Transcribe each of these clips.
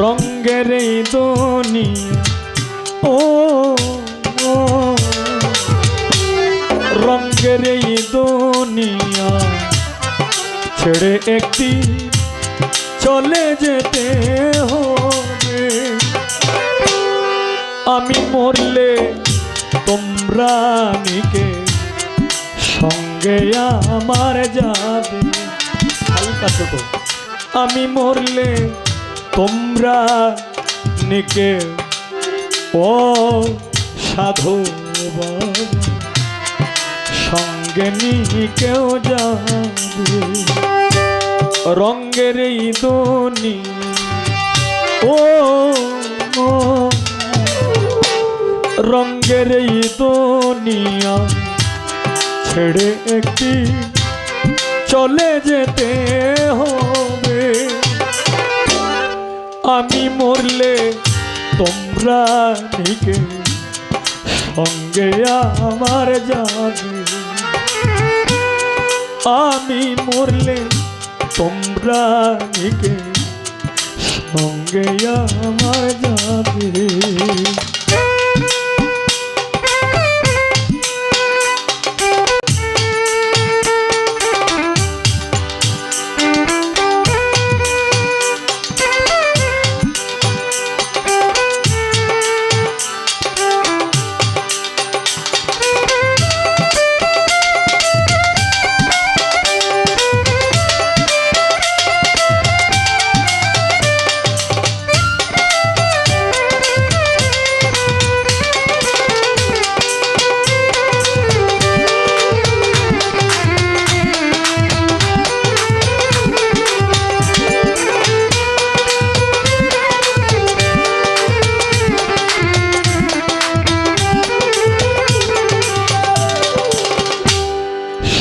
রঙ্গের এই দুনিয়া ও রঙ্গের এই দুনিয়া ছেড়ে একদিন চলে যেতে হবে। আমি মরলে তোমরা নিকে সঙ্গে আমার যাবে। হালকা ছোট। আমি মরলে তোমরা নিকে ও সাধু বাবা সঙ্গে নিকেও যাবে। রঙ্গের এই দুনিয়া ও রঙ্গের এই দুনিয়া ছেড়ে একটি চলে যেতে হবে। আমি মরলে তোমরা নিকে সঙ্গে আমার যাবে। আমি মরলে তোমরা নিকে সঙ্গে আমার যাবে।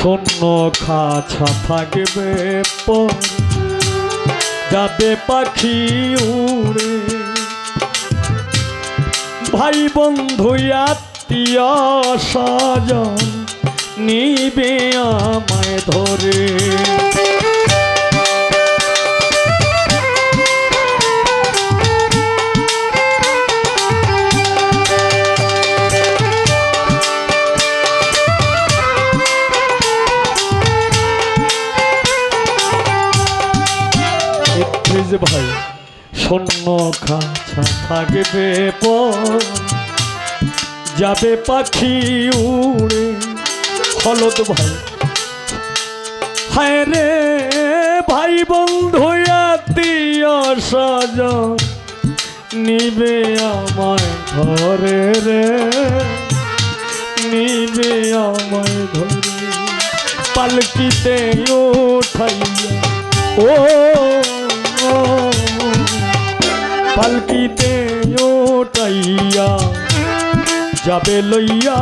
শূন্য খাঁচা থাকবে পর যাবে পাখি উড়ে। ভাই বন্ধু আত্মীয় স্বজন নিবে আমায় ধরে। ভাই শূন্য খাঁচা থাকবে পর যাবে পাখি উড়ে। হলদ ভাই হায় রে ভাই বন্ধু আত্মীয় স্বজন নিবে আমায় ধরে রে নিবে আমায় ধরে। পালকিতে উঠাইয়া ও পালকিতে ওটাইয়া যাবে লইয়া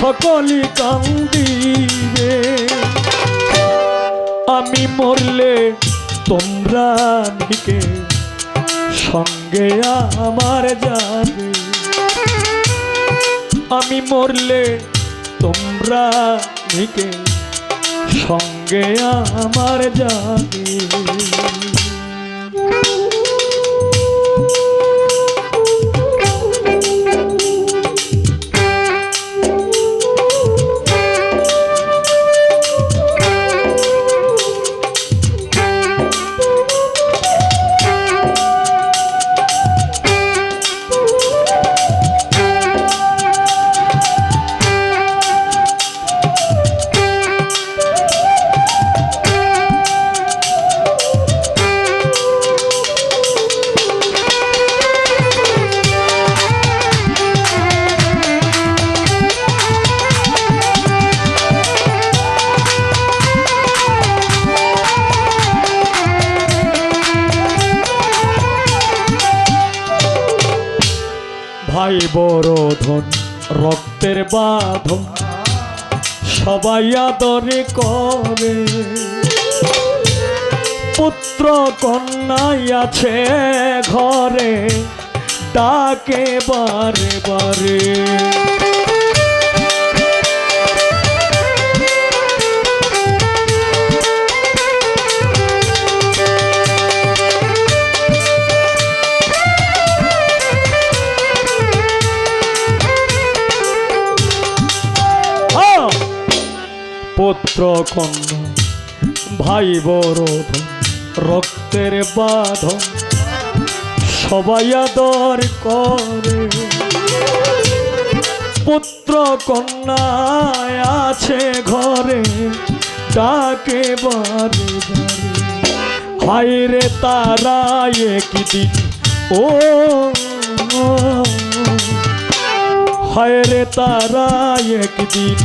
সকলি কান্দিবে। আমি মরলে তোমরা নিকে সঙ্গে আমার যাবে। আমি মরলে তোমরা নিকে সঙ্গে আমার যাবে। ভাই বড় ধন রক্তের বাঁধন সবাই আদরে করে। পুত্র কন্যাই আছে ঘরে ডাকে বারে বারে। পুত্র কন্যা ভাই বড় ধন রক্তের বাঁধন সবাই আদর করে। পুত্র কন্যা আছে ঘরে ডাকে বারে বারে, হায় রে তারা একদিন ও হায় রে তারা একদিন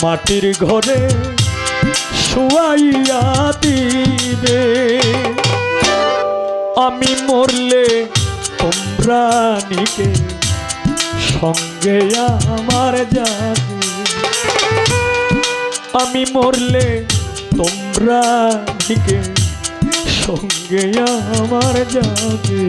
মাটির ঘরে শুয়াইয়া দিবে। আমি মরলে তোমরা নিকে সঙ্গে আমার যাবে। আমি মরলে তোমরা নিকে সঙ্গে আমার যাবে।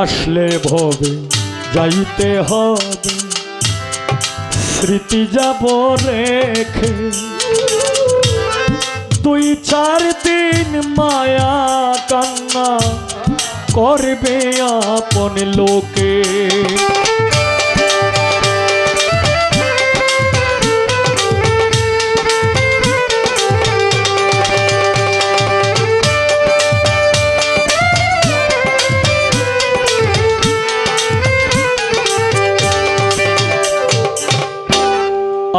আসলে ভবে যাইতে হবে স্মৃতি যাব রেখে, 2-4 দিন মায়া কান্না করবে আপন লোকে।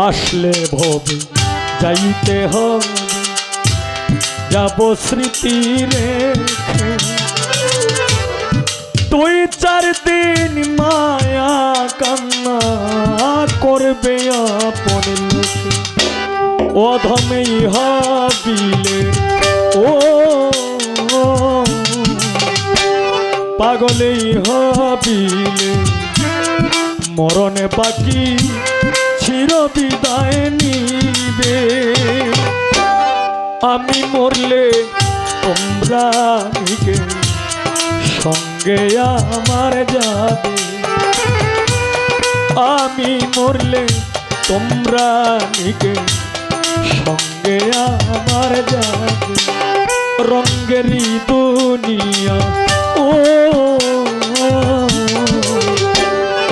আসলে ভবে যাইতে হবে যাব স্মৃতি রেখে, 2-4 দিন মায়া কান্না করবে আপন লোকে। অধমেই হাবিলে ও পাগলেই হাবিলে মরণে বাকি চির বিদায় নিবে। আমি মরলে তোমরা নিকে সঙ্গে আমার যাবে। আমি মরলে তোমরা নিকে সঙ্গে আমার যাবে। রঙ্গেরই দুনিয়া ও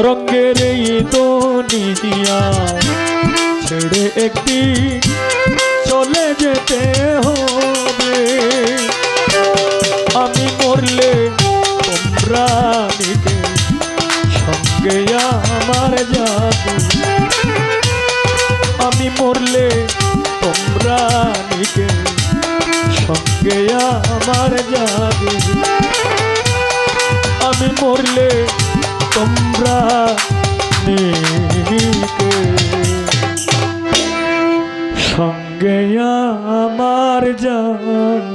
রঙ্গের এই দুনিয়া ছেড়ে একদিন চলে যেতে হবে। আমি মরলে তোমরা নিকে সঙ্গে আমার যাবে। আমি মরলে তোমরা নিকে সঙ্গে আমার যাবে। আমি মরলে তোমরা নিকে সঙ্গে আমার যাবে।